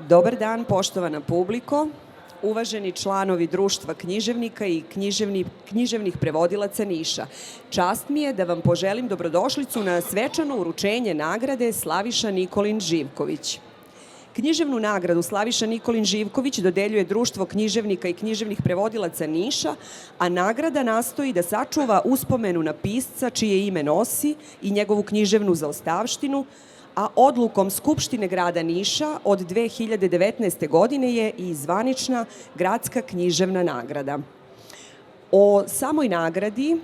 Dobar dan, poštovana publiko, uvaženi članovi Društva književnika i književnih prevodilaca Niša. Čast mi je da vam poželim dobrodošlicu na svečano uručenje nagrade Slaviša Nikolin Živković. Književnu nagradu Slaviša Nikolin Živković dodeljuje Društvo književnika i književnih prevodilaca Niša, a nagrada nastoji da sačuva uspomenu na pisca čije ime nosi i njegovu književnu zaostavštinu, a odlukom Skupštine grada Niša od 2019. godine je i zvanična gradska književna nagrada. O samoj nagradi,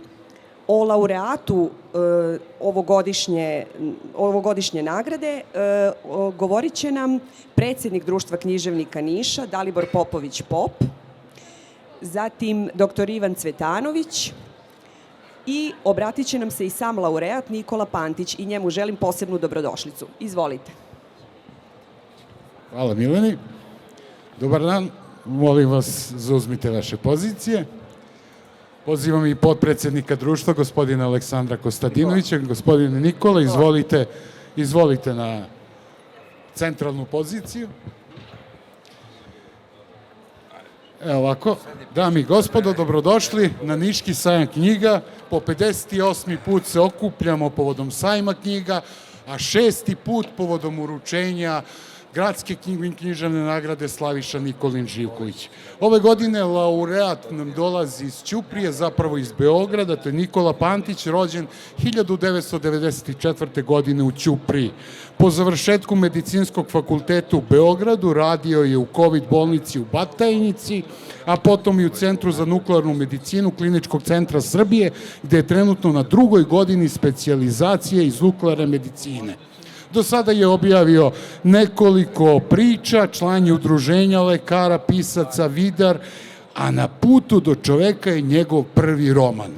o laureatu ovogodišnje nagrade govorit će nam predsjednik Društva književnika Niša, Dalibor Popović-Pop, zatim dr. Ivan Cvetanović i obratit će nam se i sam laureat Nikola Pantić i njemu želim posebnu dobrodošlicu. Izvolite. Hvala Mileni. Dobar dan, molim vas zauzmite vaše pozicije. Pozivam i potpredsjednika društva, gospodina Aleksandra Kostadinovića. Gospodine Nikola, izvolite na centralnu poziciju. Evo ovako, dame i gospodo, dobrodošli na Niški sajam knjiga. Po 58. put se okupljamo povodom sajma knjiga, a 6. put povodom uručenja gradske književne nagrade Slaviša Nikolin Živković. Ove godine laureat nam dolazi iz Ćuprije, zapravo iz Beograda, to je Nikola Pantić, rođen 1994. godine u Ćupriji. Po završetku medicinskog fakulteta u Beogradu radio je u COVID bolnici u Batajnici, a potom i u Centru za nuklearnu medicinu Kliničkog centra Srbije, gde je trenutno na 2. godini specijalizacije iz nuklearne medicine. Do sada je objavio nekoliko priča, član je udruženja lekara, pisaca, vidar, a Na putu do čoveka je njegov prvi roman.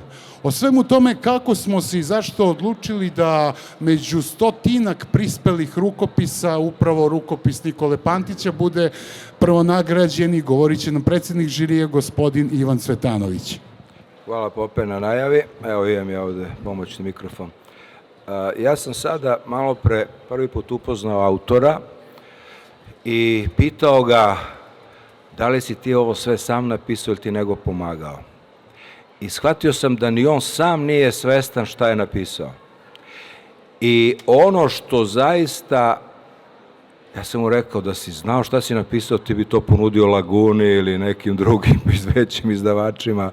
O svemu tome kako smo se i zašto odlučili da među 100 prispelih rukopisa, upravo rukopis Nikole Pantića, bude prvonagrađeni, govorit će nam predsjednik žirije, gospodin Ivan Cvetanović. Hvala Pope na najavi. Evo imam ja ovde pomoćni mikrofon. Ja sam sada malo pre prvi put upoznao autora i pitao ga da li si ti ovo sve sam napisao ili ti nego pomagao. I shvatio sam da ni on sam nije svestan šta je napisao. I ono što zaista, ja sam mu rekao da si znao šta si napisao, ti bi to ponudio Laguni ili nekim drugim većim izdavačima.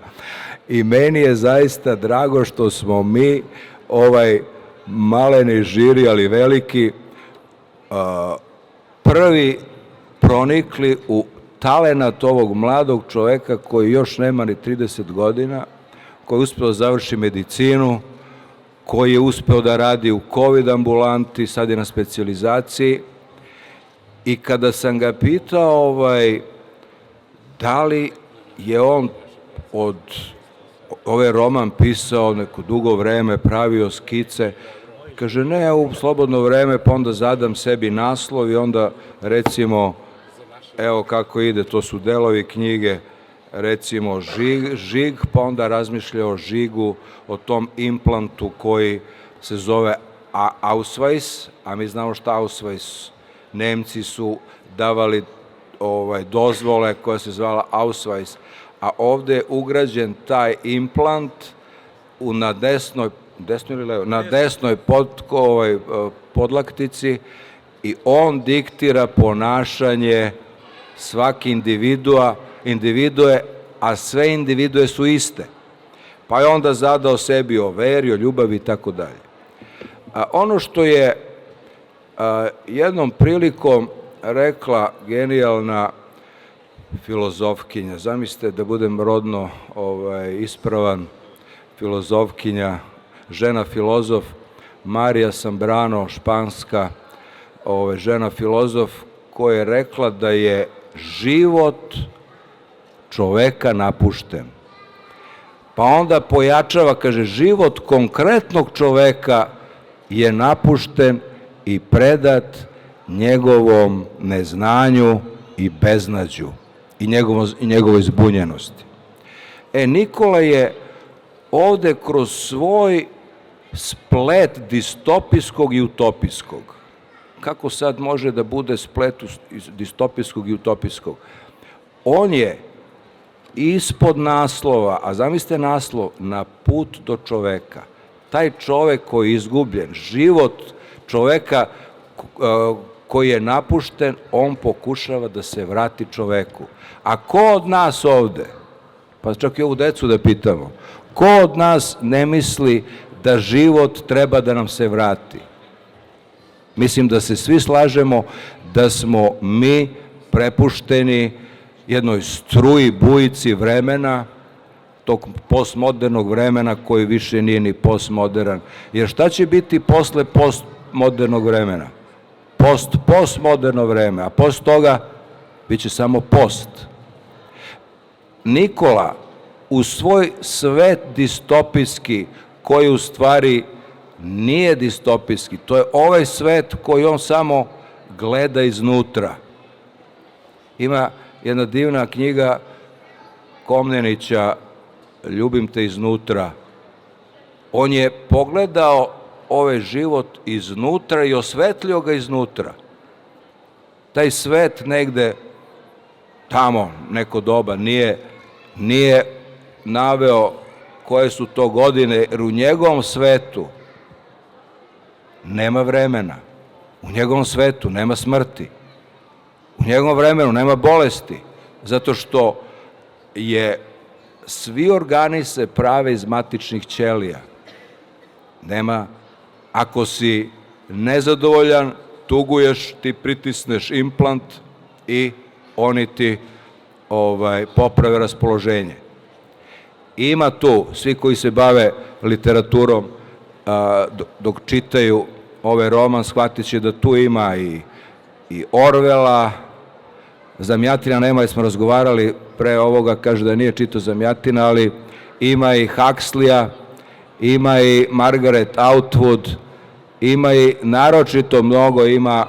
I meni je zaista drago što smo mi, maleni žiri, ali veliki, prvi pronikli u talenat ovog mladog čoveka koji još nema ni 30 godina, koji je uspeo da završi medicinu, koji je uspeo da radi u COVID ambulanti, sad je na specijalizaciji. I kada sam ga pitao da li je on od ovaj roman pisao neko dugo vreme, pravio skice, kaže ne, u slobodno vreme, pa onda zadam sebi naslov i onda recimo, evo kako ide, to su delovi knjige, recimo žig, pa onda razmišlja o žigu, o tom implantu koji se zove Ausweis, a mi znamo šta Ausweis. Nemci su davali dozvole koja se zvala Ausweis, a ovde je ugrađen taj implant na desnoj podlaktici i on diktira ponašanje svake individue, a sve individue su iste. Pa je onda zadao sebi o veri, o ljubavi i tako dalje. Ono što je jednom prilikom rekla genijalna filozofkinja, zamislite da budem rodno ispravan, filozofkinja, žena filozof, Marija Sambrano, španska žena filozof, koja je rekla da je život čoveka napušten. Pa onda pojačava, kaže, život konkretnog čoveka je napušten i predat njegovom neznanju i beznađu i njegovoj zbunjenosti. Nikola je ovde kroz svoj splet distopijskog i utopijskog kako sad može da bude splet iz distopijskog i utopijskog. On je ispod naslova, a zamislite naslov, na put do čoveka. Taj čovek koji je izgubljen, život čoveka koji je napušten, on pokušava da se vrati čoveku. A ko od nas ovde, pa čak i ovu decu da pitamo, ko od nas ne misli da život treba da nam se vrati? Mislim da se svi slažemo da smo mi prepušteni jednoj struji, bujici vremena, tog postmodernog vremena koji više nije ni postmodern. Jer šta će biti posle postmodernog vremena? Postmoderno vreme, a posle toga bit će samo post. Nikola u svoj svet distopijski, koji u stvari nije distopijski, to je ovaj svet koji on samo gleda iznutra. Ima jedna divna knjiga Komnenića, Ljubim te iznutra. On je pogledao ovaj život iznutra i osvetlio ga iznutra. Taj svet negde tamo, neko doba, nije naveo koje su to godine, jer u njegovom svetu nema vremena. U njegovom svetu nema smrti. U njegovom vremenu nema bolesti, zato što svi organi se prave iz matičnih ćelija. Ako si nezadovoljan, tuguješ, ti pritisneš implant i oni ti poprave raspoloženje. Ima tu, svi koji se bave literaturom, dok čitaju ovaj roman, shvatit će da tu ima i Orvela, Zamjatina nema, jer smo razgovarali pre ovoga, kaže da nije čitao Zamjatina, ali ima i Huxleya, ima i Margaret Atwood, ima i naročito mnogo, ima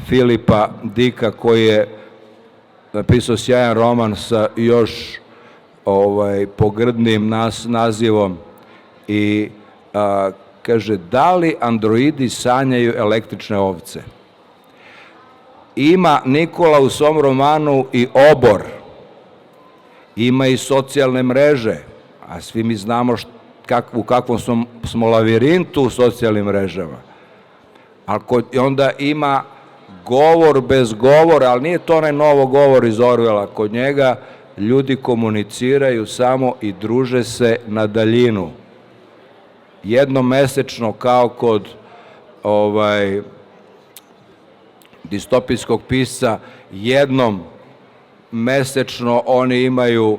Filipa Dicka koji je napisao sjajan roman sa još pogrdnim nazivom i kaže, da li androidi sanjaju električne ovce? Ima Nikola u svom romanu i obor, ima i socijalne mreže, a svi mi znamo u kakvom smo lavirintu u socijalnim mrežama. I onda ima govor bez govora, ali nije to onaj novo govor iz Orvela. Kod njega ljudi komuniciraju samo i druže se na daljinu. Jednom mesečno, kao kod distopijskog pisca, jednom mesečno oni imaju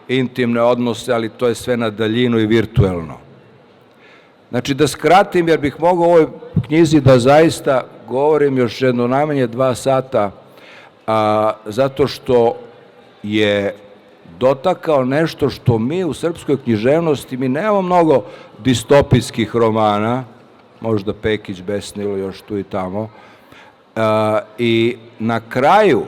intimne odnose, ali to je sve na daljinu i virtuelno. Znači, da skratim, jer bih mogao u ovoj knjizi da zaista govorim još jedno najmanje 2 sata, zato što je dotakao nešto što mi u srpskoj književnosti, mi nemamo mnogo distopijskih romana, možda Pekić, Besnilo, još tu i tamo, i na kraju,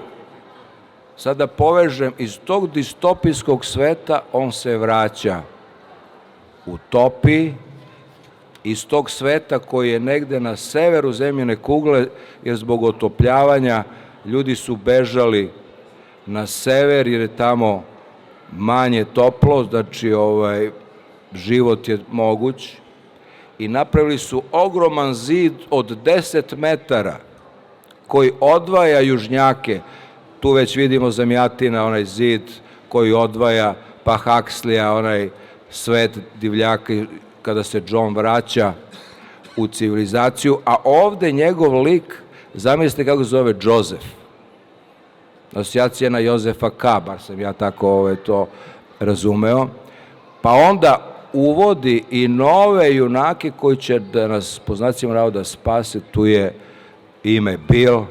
sada povežem, iz tog distopijskog sveta on se vraća utopiji, iz tog sveta koji je negde na severu zemljine kugle, jer zbog otopljavanja ljudi su bežali na sever, jer je tamo manje toplo, znači život je moguć, i napravili su ogroman zid od 10 metara koji odvaja južnjake. Tu već vidimo Zamjatina, onaj zid koji odvaja, pa Huxleya, onaj svet divljaka kada se John vraća u civilizaciju, a ovde njegov lik, zamislite kako se zove, Joseph. Asocijacija na Jozefa K, bar sam ja tako to razumeo. Pa onda uvodi i nove junake koji će da nas, po znacima navoda, spase. Tu je ime Bill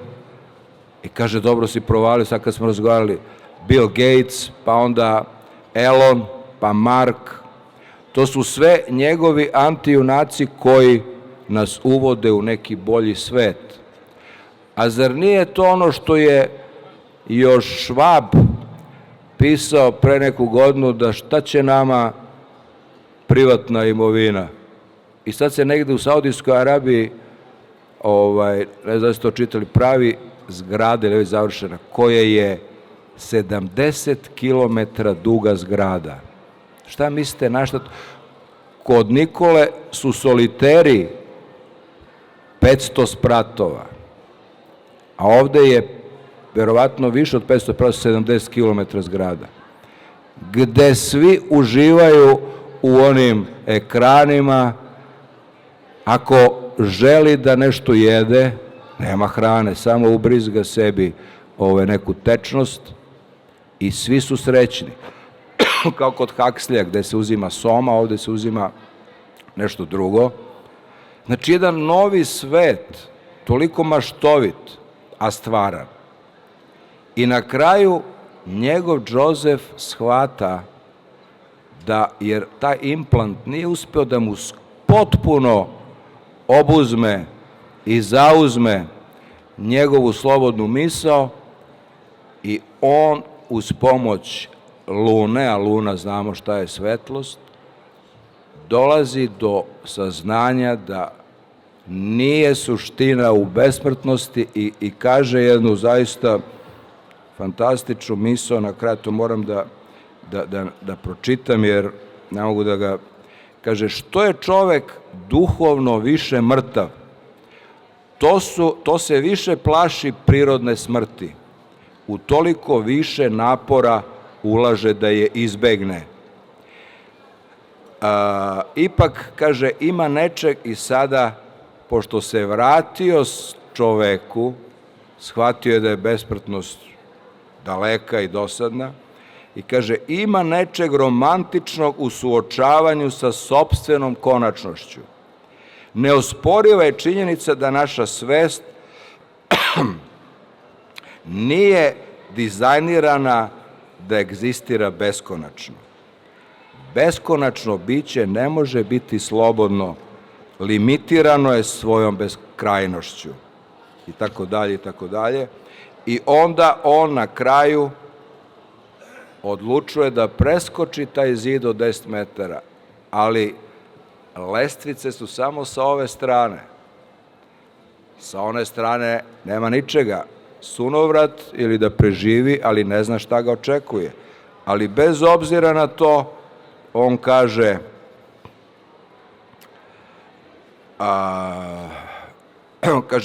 i kaže, dobro si provalio, sad kad smo razgovarali, Bill Gates, pa onda Elon, pa Mark. To su sve njegovi antijunaci koji nas uvode u neki bolji svet. A zar nije to ono što je još Švab pisao pre neku godinu, da šta će nama privatna imovina? I sad se negde u Saudijskoj Arabiji ne znam da ste to čitali, pravi zgrada ili je već završena, koja je 70 km duga zgrada. Šta mislite na šta? Kod Nikole su soliteri 500 spratova, a ovde je verovatno više od 500 spratova, 70 km zgrada, gde svi uživaju u onim ekranima. Ako želi da nešto jede, nema hrane, samo ubrizga sebi neku tečnost i svi su srećni. Kao kod Huxleya gde se uzima soma, ovde se uzima nešto drugo. Znači, jedan novi svet, toliko maštovit, a stvaran. I na kraju njegov Džozef shvata da, jer taj implant nije uspeo da mu potpuno obuzme i zauzme njegovu slobodnu misao, i on uz pomoć Lune, a Luna znamo šta je svetlost, dolazi do saznanja da nije suština u besmrtnosti i kaže jednu zaista fantastičnu misao, na kraju to moram da pročitam jer ne mogu da ga... Kaže, što je čovek duhovno više mrtav, to se više plaši prirodne smrti, utoliko više napora ulaže da je izbegne. Ipak, kaže, ima nečeg i sada, pošto se vratio čoveku, shvatio je da je besmrtnost daleka i dosadna, i kaže, ima nečeg romantičnog u suočavanju sa sopstvenom konačnošću. Neosporiva je činjenica da naša svest nije dizajnirana da egzistira beskonačno. Beskonačno biće ne može biti slobodno, limitirano je svojom beskrajnošću. I tako dalje, i tako dalje. I onda on na kraju odlučuje da preskoči taj zid od 10 metara, ali lestvice su samo sa ove strane. Sa one strane nema ničega. Sunovrat ili da preživi, ali ne zna šta ga očekuje. Ali bez obzira na to, on kaže,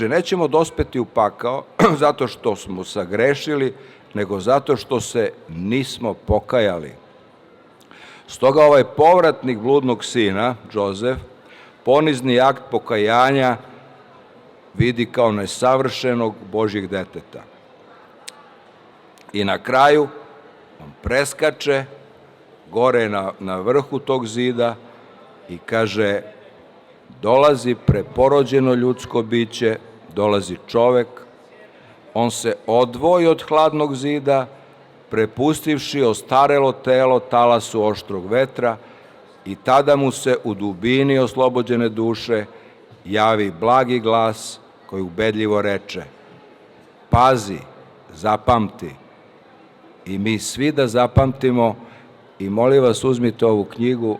nećemo dospeti u pakao zato što smo sagrešili, nego zato što se nismo pokajali. Stoga ovaj povratnik bludnog sina, Džozef, ponizni akt pokajanja vidi kao nesavršenog Božjeg deteta. I na kraju on preskače gore na vrhu tog zida i kaže, dolazi preporođeno ljudsko biće, dolazi čovek, on se odvoji od hladnog zida, prepustivši ostarelo telo talasu oštrog vetra, i tada mu se u dubini oslobođene duše javi blagi glas koji ubedljivo reče, pazi, zapamti. I mi svi da zapamtimo, i molim vas, uzmite ovu knjigu,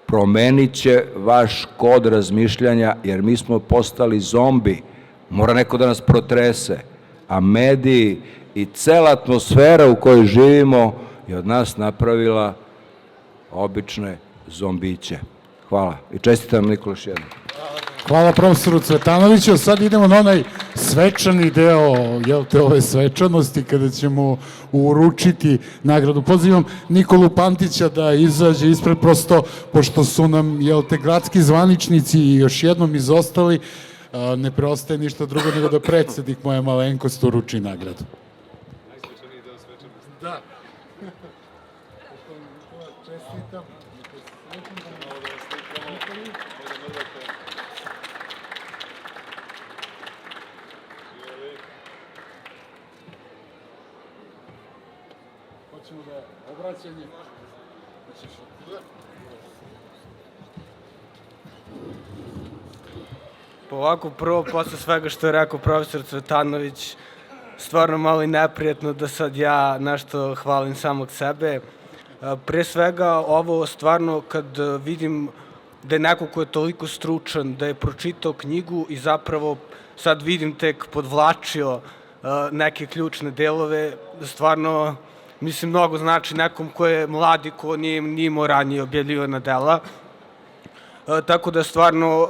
promenit će vaš kod razmišljanja, jer mi smo postali zombi, mora neko da nas protrese, a mediji i cela atmosfera u kojoj živimo je od nas napravila obične zombiće. Hvala i čestitam Nikola još jednom. Hvala profesoru Cvetanoviću. Sad idemo na onaj svečani deo ove svečanosti kada ćemo uručiti nagradu. Pozivam Nikolu Pantića da izađe ispred, prosto pošto su nam gradski zvaničnici i još jednom izostali, ne preostaje ništa drugo nego da predsednik moja malenkost uruči nagradu. Najsvečaniji deo svečanosti. Da. Čestitam. Hoćemo da obraćanje. Pa ovako, prvo, posle svega što je rekao profesor Cvetanović, stvarno malo i neprijatno da sad ja nešto hvalim samog sebe. Pre svega, ovo stvarno kad vidim da je neko ko je toliko stručan, da je pročitao knjigu i zapravo sad vidim tek podvlačio neke ključne delove, stvarno mislim mnogo znači nekom ko je mladi, ko nije imao ranije objavljivana dela. Tako da stvarno,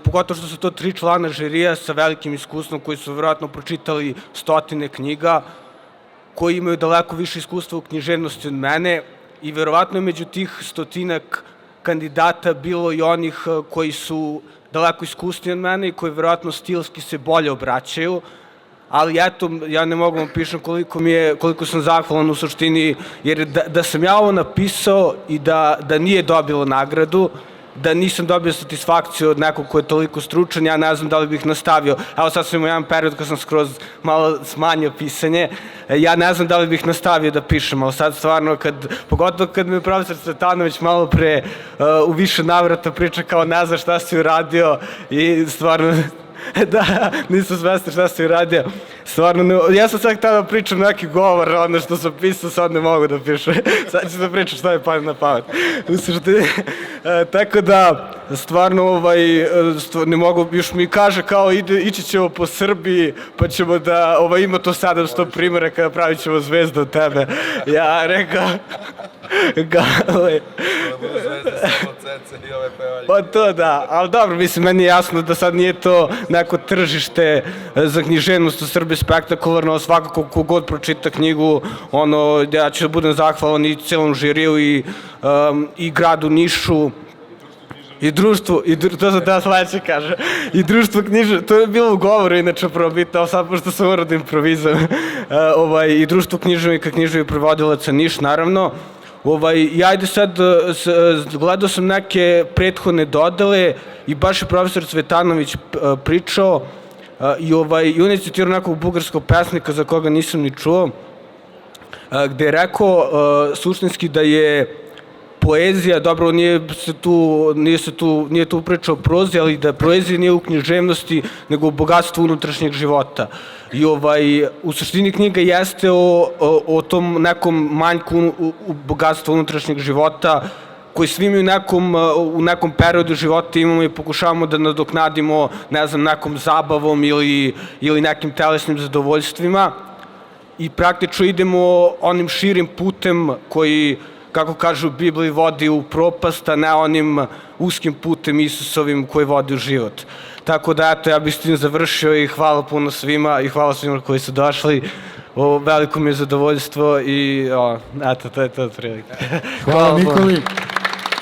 pogotovo što su to 3 člana žirija sa velikim iskustvom koji su verovatno pročitali stotine knjiga, koji imaju daleko više iskustva u književnosti od mene i verovatno je među tih 100-ak kandidata bilo i onih koji su daleko iskusniji od mene i koji verovatno stilski se bolje obraćaju, ali eto, ja ne mogu vam pišem koliko sam zahvalan u suštini, jer da sam ja ovo napisao i da nije dobilo nagradu, da nisam dobio satisfakciju od nekog ko je toliko stručan, ja ne znam da li bih nastavio. Evo sad sam imao jedan period kad sam skroz malo smanjio pisanje, ja ne znam da li bih nastavio da pišem, ali sad stvarno, pogotovo kad mi je profesor Cvetanović malo pre u više navrata priča kao ne zna šta si uradio i stvarno... Da, nisam svestan šta si uradio. Stvarno, ja sam sad htio da pričam neki govor, ono što sam pisao, sad ne mogu da pišem. Sad ću da pričam šta je pamet na pamet. Tako da, stvarno, ne mogu, još mi kaže kao ići ćemo po Srbiji, pa ćemo da, ima to 700 primjera kada pravit ćemo zvezdu od tebe. Ja rekao, pa to da, ali dobro, mislim, meni je jasno da sad nije to neko tržište za književnost u Srbiji spektakularno, svakako kogod pročita knjigu, ja ću da budem zahvalan i celom žiriju i gradu Nišu, i društvu, to sam da sledeće kaže, i društvo književnika, to je bilo u govoru inače probitno, ali sad pošto sam morao da improvizujem, i društvo književnika, književnih prevodilaca Niš, naravno. I ajde sad, gledao sam neke prethodne dodele i baš je profesor Cvetanović pričao i on je citirao nekog bugarskog pesnika za koga nisam ni čuo, gde je rekao suštinski da je poezija, dobro, nije tu priča o prozi, ali da poezija nije u književnosti, nego u bogatstvu unutrašnjeg života. I u suštini knjiga jeste o tom nekom manjku u bogatstvu unutrašnjeg života, koji svi mi u nekom periodu života imamo i pokušavamo da nadoknadimo, ne znam, nekom zabavom ili nekim telesnim zadovoljstvima. I praktično idemo onim širim putem koji, kako kažu u Bibliji, vodi u propast, a ne onim uskim putem Isusovim koji vodi u život. Tako da, eto, ja bih s tim završio i hvala puno svima i hvala svima koji su došli. Veliko mi je zadovoljstvo i, eto, to je to otprilike. Hvala Nikoli.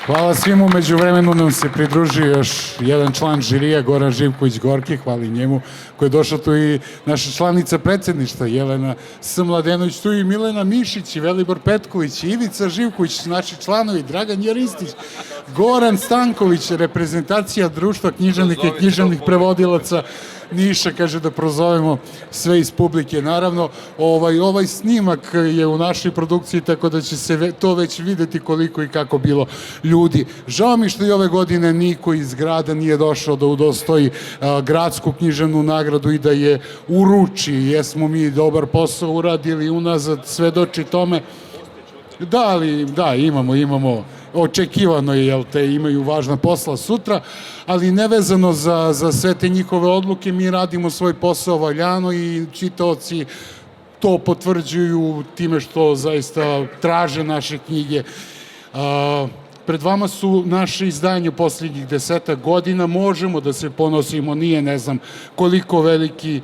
Hvala svima, umeđu vremenu nam se pridružio još jedan član žirija, Goran Živković-Gorki, hvala i njemu, koji je došao tu i naša članica predsjedništva, Jelena S. Mladenović, tu i Milena Mišić, i Velibor Petković, i Ivica Živković, naši članovi, Dragan Jaristić, Goran Stanković, reprezentacija Društva književnika i književnih prevodilaca Niša, kaže da prozovemo sve iz publike. Naravno, ovaj snimak je u našoj produkciji, tako da će se to već videti koliko i kako bilo ljudi. Žao mi što i ove godine niko iz grada nije došao da udostoji gradsku književnu nagradu i da je uruči. Jesmo mi dobar posao uradili unazad, svedoči tome. Da, ali da, imamo očekivano je, jel te, imaju važna posla sutra, ali nevezano za sve te njihove odluke, mi radimo svoj posao valjano i čitaoci to potvrđuju time što zaista traže naše knjige. Pred vama su naše izdanje posljednjih 10 godina, možemo da se ponosimo, nije ne znam koliko veliki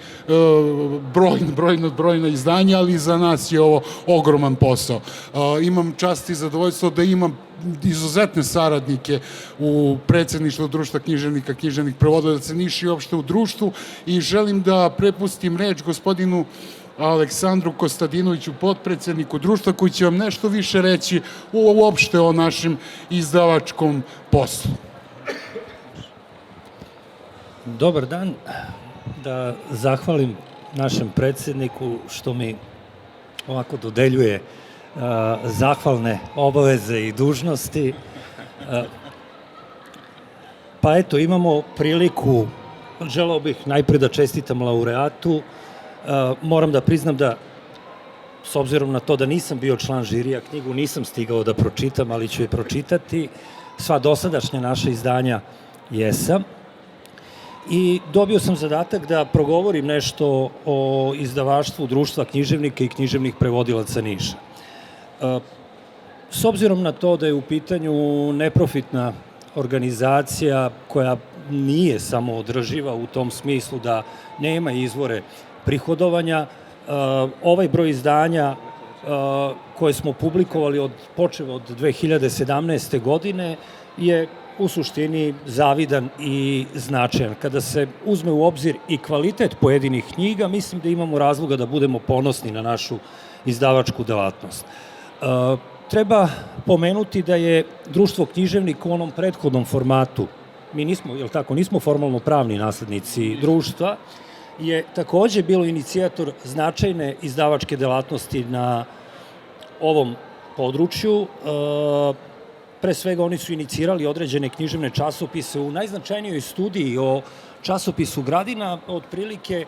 brojno izdanje, ali za nas je ovo ogroman posao. Imam čast i zadovoljstvo da imam izuzetne saradnike u predsjedništvu Društva književnika, književnih prevodilaca Niša i uopšte u društvu i želim da prepustim reč gospodinu Aleksandru Kostadinoviću, potpredsjedniku društva, koji će vam nešto više reći uopšte o našem izdavačkom poslu. Dobar dan, da zahvalim našem predsjedniku što mi ovako dodeljuje zahvalne obaveze i dužnosti. Pa eto, imamo priliku, želeo bih najpre da čestitam laureatu. Moram da priznam da, s obzirom na to da nisam bio član žirija, knjigu nisam stigao da pročitam, ali ću je pročitati. sva dosadašnja naša izdanja jesam. I dobio sam zadatak da progovorim nešto o izdavaštvu Društva književnika i književnih prevodilaca Niša. S obzirom na to da je u pitanju neprofitna organizacija koja nije samo održiva u tom smislu da nema izvore prihodovanja, ovaj broj izdanja koje smo publikovali počev od 2017. godine je u suštini zavidan i značajan. Kada se uzme u obzir i kvalitet pojedinih knjiga, mislim da imamo razloga da budemo ponosni na našu izdavačku delatnost. Treba pomenuti da je Društvo književnika u onom prethodnom formatu, mi nismo formalno pravni naslednici društva, je takođe bilo inicijator značajne izdavačke delatnosti na ovom području. Pre svega oni su inicirali određene književne časopise. U najznačajnijoj studiji o časopisu Gradina, otprilike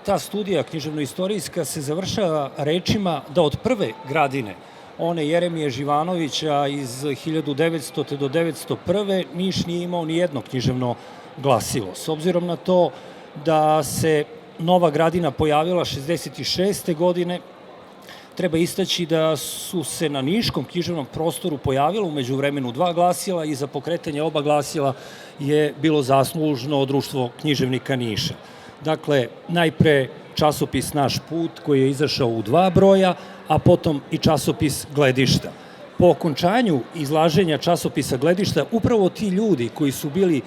ta studija književno-istorijska se završava rečima da od prve Gradine, one Jeremije Živanovića iz 1900. do 1901. Niš nije imao ni jedno književno glasilo. S obzirom na to da se Nova Gradina pojavila 1966. godine, treba istaći da su se na niškom književnom prostoru pojavilo umeđu vremenu 2 glasila i za pokretanje oba glasila je bilo zaslužno Društvo književnika Niša. Dakle, najpre časopis Naš put koji je izašao u 2 broja, a potom i časopis Gledišta. Po okončanju izlaženja časopisa Gledišta, upravo ti ljudi koji su bili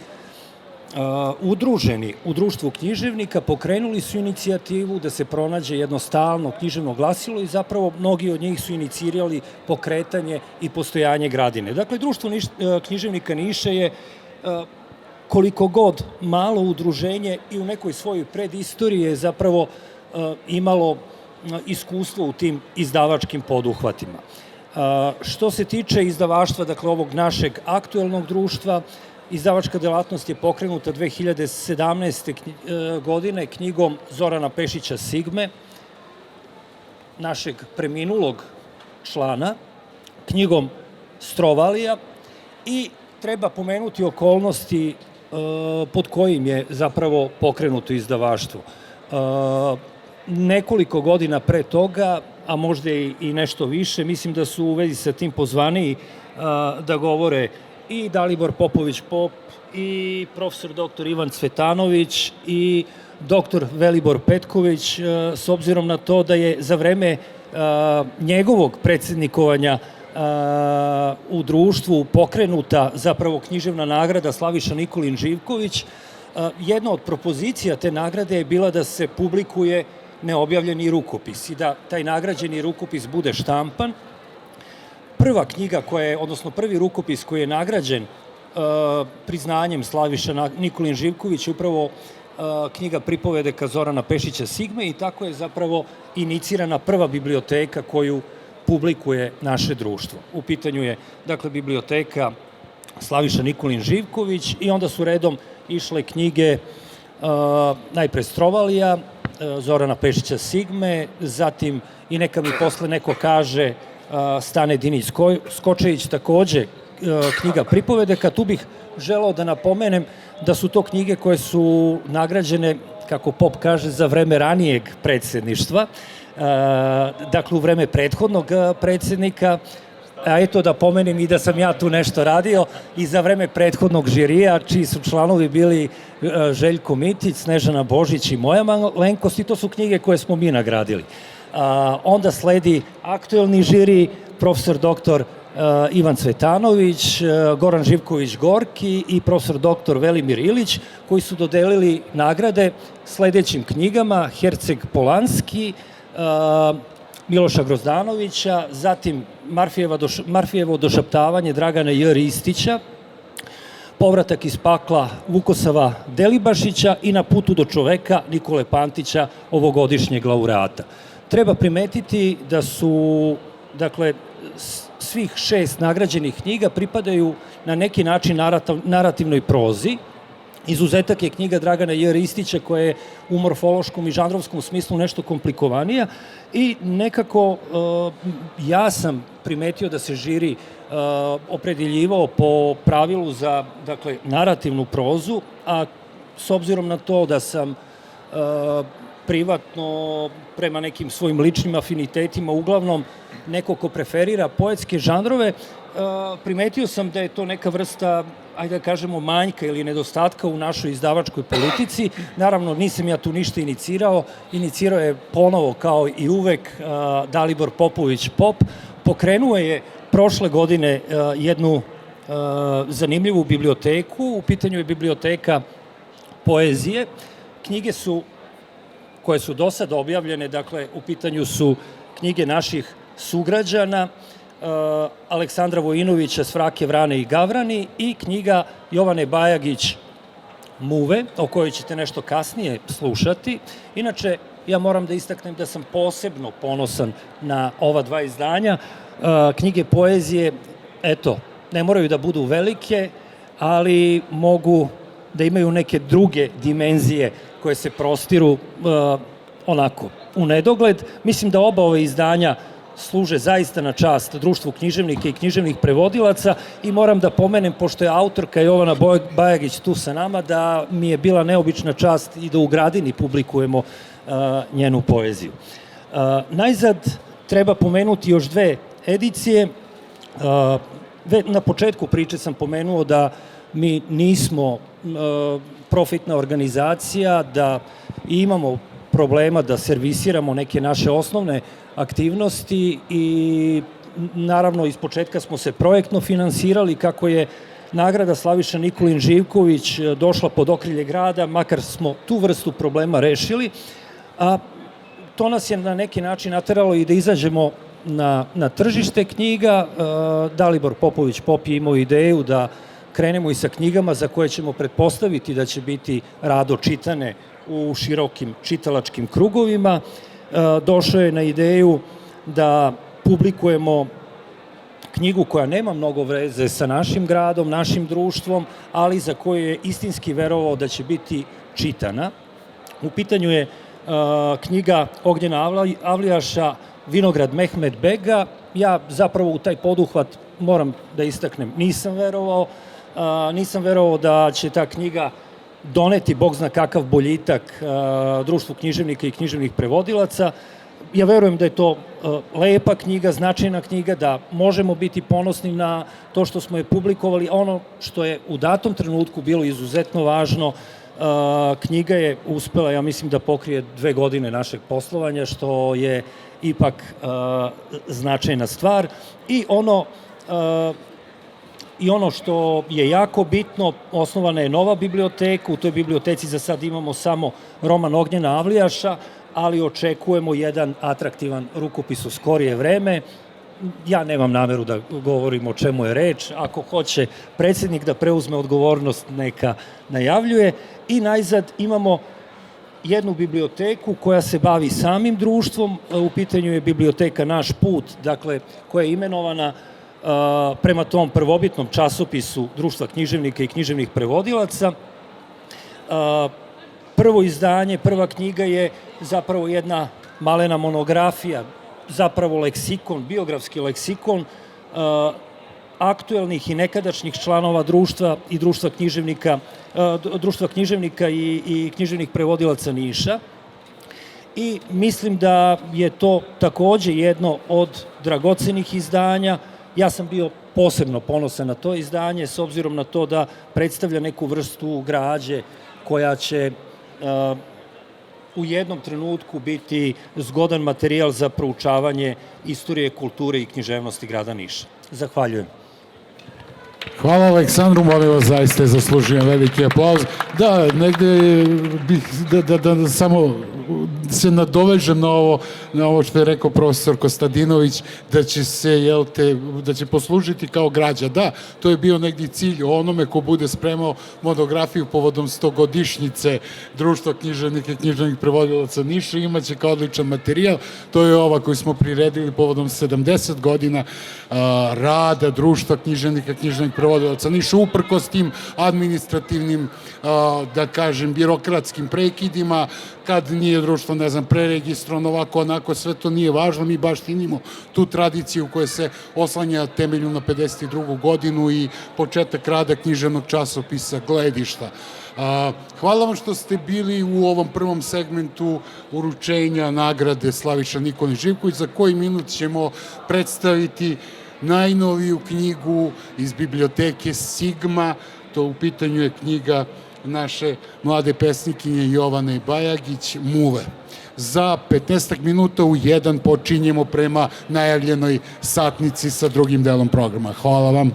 udruženi u Društvu književnika pokrenuli su inicijativu da se pronađe jedno stalno književno glasilo i zapravo mnogi od njih su inicirali pokretanje i postojanje Gradine. Dakle, Društvo književnika Niša je koliko god malo udruženje i u nekoj svojoj predistoriji je zapravo imalo iskustvo u tim izdavačkim poduhvatima. Što se tiče izdavaštva, dakle ovog našeg aktuelnog društva, izdavačka delatnost je pokrenuta 2017. godine knjigom Zorana Pešića Sigme, našeg preminulog člana, knjigom Strovalija, i treba pomenuti okolnosti pod kojim je zapravo pokrenuto izdavaštvo. Nekoliko godina pre toga, a možda i nešto više, mislim da su u vezi sa tim pozvaniji da govore i Dalibor Popović-Pop, i profesor dr. Ivan Cvetanović, i dr. Velibor Petković, s obzirom na to da je za vreme njegovog predsednikovanja u društvu pokrenuta zapravo književna nagrada Slaviša Nikolin Živković. Jedna od propozicija te nagrade je bila da se publikuje neobjavljeni rukopis i da taj nagrađeni rukopis bude štampan. Prva knjiga odnosno prvi rukopis koji je nagrađen priznanjem Slaviša Nikolin Živković je upravo knjiga pripovedaka Zorana Pešića Sigme i tako je zapravo inicirana prva biblioteka koju publikuje naše društvo. U pitanju je, dakle, biblioteka Slaviša Nikolin Živković i onda su redom išle knjige najpre Strovalija, Zorana Pešića Sigme, zatim i neka mi posle neko kaže Stane Dinić Skočević, takođe knjiga pripovedaka. Tu bih želeo da napomenem da su to knjige koje su nagrađene, kako Pop kaže, za vreme ranijeg predsedništva, dakle u vreme prethodnog predsednika, a eto da pomenem i da sam ja tu nešto radio i za vreme prethodnog žirija, čiji su članovi bili Željko Mitić, Snežana Božić i moja malenkost, i to su knjige koje smo mi nagradili. Onda sledi aktuelni žiri, profesor doktor Ivan Cvetanović, Goran Živković Gorki i profesor doktor Velimir Ilić, koji su dodelili nagrade sledećim knjigama: Herceg Polanski, Miloša Grozdanovića, zatim Marfijevo došaptavanje Dragana J. Ristića, Povratak iz pakla Vukosava Delibašića i Na putu do čoveka Nikole Pantića, ovogodišnjeg laureata. Treba primetiti da su, dakle, svih 6 nagrađenih knjiga pripadaju na neki način narativnoj prozi, Izuzetak je knjiga Dragana J. Ristića koja je u morfološkom i žanrovskom smislu nešto komplikovanija i nekako ja sam primetio da se žiri opredeljivao po pravilu za narativnu prozu, a s obzirom na to da sam privatno prema nekim svojim ličnim afinitetima uglavnom neko ko preferira poetske žanrove, primetio sam da je to neka vrsta, ajde da kažemo, manjka ili nedostatka u našoj izdavačkoj politici. Naravno, nisam ja tu ništa inicirao je ponovo kao i uvek Dalibor Popović Pop. Pokrenuo je prošle godine jednu zanimljivu biblioteku, u pitanju je biblioteka poezije. Knjige koje su do sada objavljene, dakle, u pitanju su knjige naših sugrađana, Aleksandra Vojinovića Svrake, Vrane i Gavrani i knjiga Jovane Bajagić Muve, o kojoj ćete nešto kasnije slušati. Inače, ja moram da istaknem da sam posebno ponosan na ova dva izdanja. Knjige poezije, eto, ne moraju da budu velike, ali mogu da imaju neke druge dimenzije koje se prostiru onako u nedogled. Mislim da oba ove izdanja služe zaista na čast Društvu književnika i književnih prevodilaca i moram da pomenem, pošto je autorka Jovana Bajagić tu sa nama, da mi je bila neobična čast i da u Gradini publikujemo njenu poeziju. Najzad treba pomenuti još dve edicije. Na početku priče sam pomenuo da mi nismo profitna organizacija, da imamo problema da servisiramo neke naše osnovne aktivnosti i naravno iz početka smo se projektno finansirali. Kako je nagrada Slaviša Nikolin Živković došla pod okrilje grada, makar smo tu vrstu problema rešili, a to nas je na neki način nateralo i da izađemo na tržište knjiga. Dalibor Popović Pop je imao ideju da krenemo i sa knjigama za koje ćemo pretpostaviti da će biti rado čitane u širokim čitalačkim krugovima. Došao je na ideju da publikujemo knjigu koja nema mnogo veze sa našim gradom, našim društvom, ali za koju je istinski verovao da će biti čitana. U pitanju je knjiga Ognjena Avlijaša Vinograd Mehmed Bega. Ja zapravo u taj poduhvat, moram da istaknem, nisam verovao. Nisam verovao da će ta knjiga doneti bog zna kakav boljitak Društvu književnika i književnih prevodilaca. Ja verujem da je to lepa knjiga, značajna knjiga, da možemo biti ponosni na to što smo je publikovali. Ono što je u datom trenutku bilo izuzetno važno, knjiga je uspela, ja mislim, da pokrije 2 godine našeg poslovanja, što je ipak značajna stvar. I ono što je jako bitno, osnovana je nova biblioteka. U toj biblioteci za sad imamo samo roman Ognjena Avlijaša, ali očekujemo jedan atraktivan rukopis u skorije vreme. Ja nemam nameru da govorim o čemu je reč. Ako hoće predsednik da preuzme odgovornost, neka najavljuje. I najzad imamo jednu biblioteku koja se bavi samim društvom. U pitanju je biblioteka Naš put, dakle, koja je imenovana prema tom prvobitnom časopisu Društva književnika i književnih prevodilaca. Prvo izdanje, prva knjiga je zapravo jedna malena monografija, zapravo leksikon, biografski leksikon aktuelnih i nekadašnjih članova društva i Društva književnika i književnih prevodilaca Niša. I mislim da je to takođe jedno od dragocenih izdanja. Ja sam bio posebno ponosan na to izdanje, s obzirom na to da predstavlja neku vrstu građe koja će u jednom trenutku biti zgodan materijal za proučavanje istorije, kulture i književnosti grada Niša. Zahvaljujem. Hvala Aleksandru, molim vas, zaista je zaslužujem veliki aplauz. Da, negde bih da samo se nadovežem na ovo što je rekao profesor Kostadinović, da će se, da će poslužiti kao građa. Da, to je bio negdje cilj onome ko bude spremao monografiju povodom 100-godišnjice Društva književnika i književnih prevodilaca Niša, imaće kao odličan materijal. To je ova koju smo priredili povodom 70 godina rada Društva književnika i književnih prevodilaca Niša, uprkos tim administrativnim, da kažem, birokratskim prekidima, kad nije društvo, ne znam, preregistrovano, ovako, onako, sve to nije važno, mi baštinimo tu tradiciju koja se oslanja temelju na 52. godinu i početak rada književnog časopisa Gledišta. Hvala vam što ste bili u ovom prvom segmentu uručenja nagrade Slaviša Nikolić Živković. Za koji minut ćemo predstaviti najnoviju knjigu iz biblioteke Sigma. To u pitanju je knjiga naše mlade pesnikinje Jovane Bajagić, Muve. Za 15 minuta u 1 počinjemo prema najavljenoj satnici sa drugim delom programa. Hvala vam.